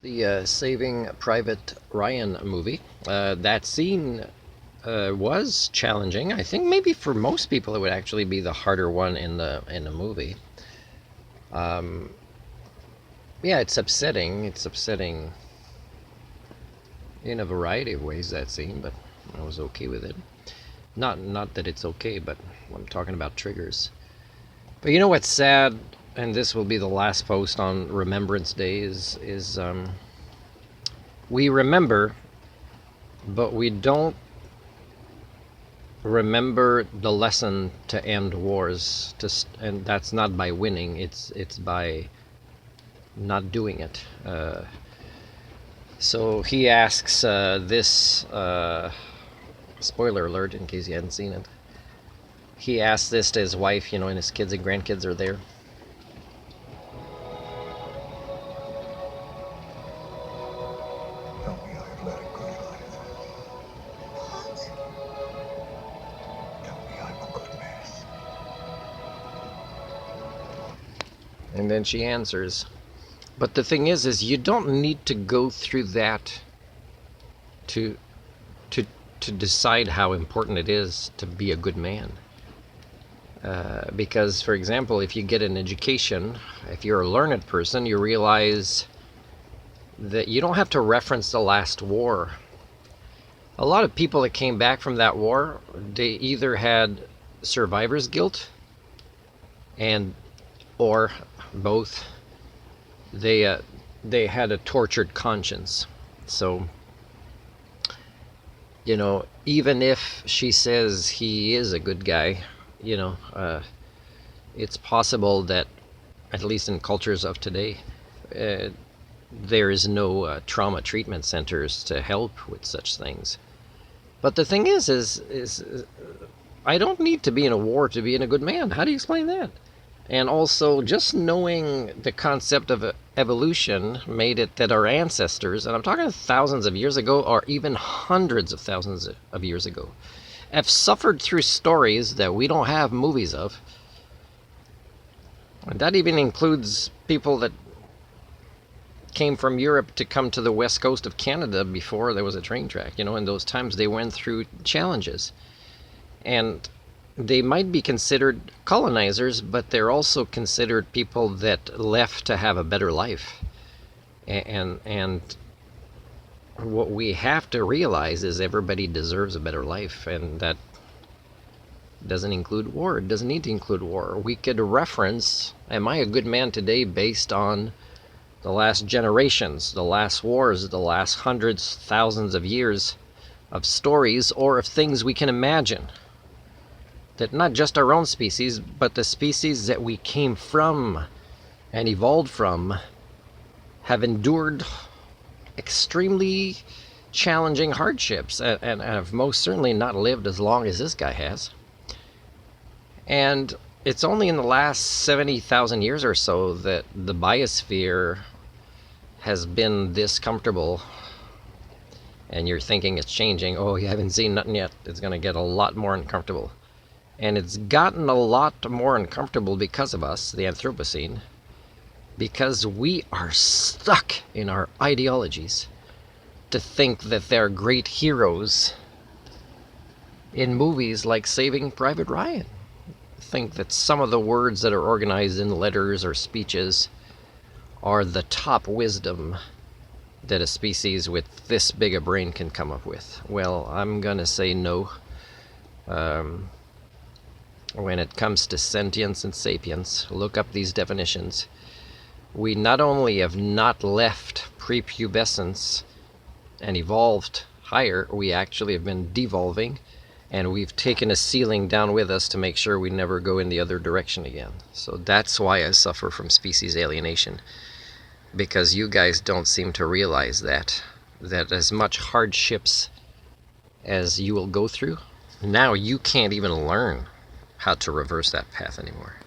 The Saving Private Ryan movie. That scene was challenging. I think maybe for most people it would actually be the harder one in the movie. Um, yeah, it's upsetting. It's upsetting in a variety of ways, that scene, but I was okay with it. Not that it's okay, but I'm talking about triggers. But you know what's sad, and this will be the last post on Remembrance Day, is we remember, but we don't remember the lesson to end wars. And that's not by winning. It's by not doing it. So he asks this. Spoiler alert, in case you hadn't seen it. He asks this to his wife, and his kids and grandkids are there. Tell me I've led a good life. What? Tell me I'm a good man. And then she answers. But the thing is you don't need to go through that to to to decide how important it is to be a good man. Because, for example, if you get an education, if you're a learned person, you realize that you don't have to reference the last war. A lot of people that came back from that war, they either had survivor's guilt and or both. They had a tortured conscience. So, even if she says he is a good guy, it's possible that, at least in cultures of today, there is no trauma treatment centers to help with such things. But the thing is I don't need to be in a war to be in a good man. How do you explain that? And also, just knowing the concept of evolution made it that our ancestors, and I'm talking thousands of years ago, or even hundreds of thousands of years ago, have suffered through stories that we don't have movies of. And that even includes people that came from Europe to come to the west coast of Canada before there was a train track. In those times they went through challenges. And they might be considered colonizers, but they're also considered people that left to have a better life. And what we have to realize is everybody deserves a better life, and that doesn't include war. It doesn't need to include war. We could reference, am I a good man today, based on the last generations, the last wars, the last hundreds, thousands of years of stories, or of things we can imagine. That not just our own species, but the species that we came from and evolved from have endured extremely challenging hardships and have most certainly not lived as long as this guy has. And it's only in the last 70,000 years or so that the biosphere has been this comfortable. And you're thinking it's changing. Oh, you haven't seen nothing yet. It's going to get a lot more uncomfortable. And it's gotten a lot more uncomfortable because of us, the Anthropocene, because we are stuck in our ideologies to think that they're great heroes in movies like Saving Private Ryan. Think that some of the words that are organized in letters or speeches are the top wisdom that a species with this big a brain can come up with. Well, I'm gonna say no. When it comes to sentience and sapience, look up these definitions. We not only have not left prepubescence and evolved higher, we actually have been devolving, and we've taken a ceiling down with us to make sure we never go in the other direction again. So that's why I suffer from species alienation, because you guys don't seem to realize that as much hardships as you will go through, now you can't even learn how to reverse that path anymore.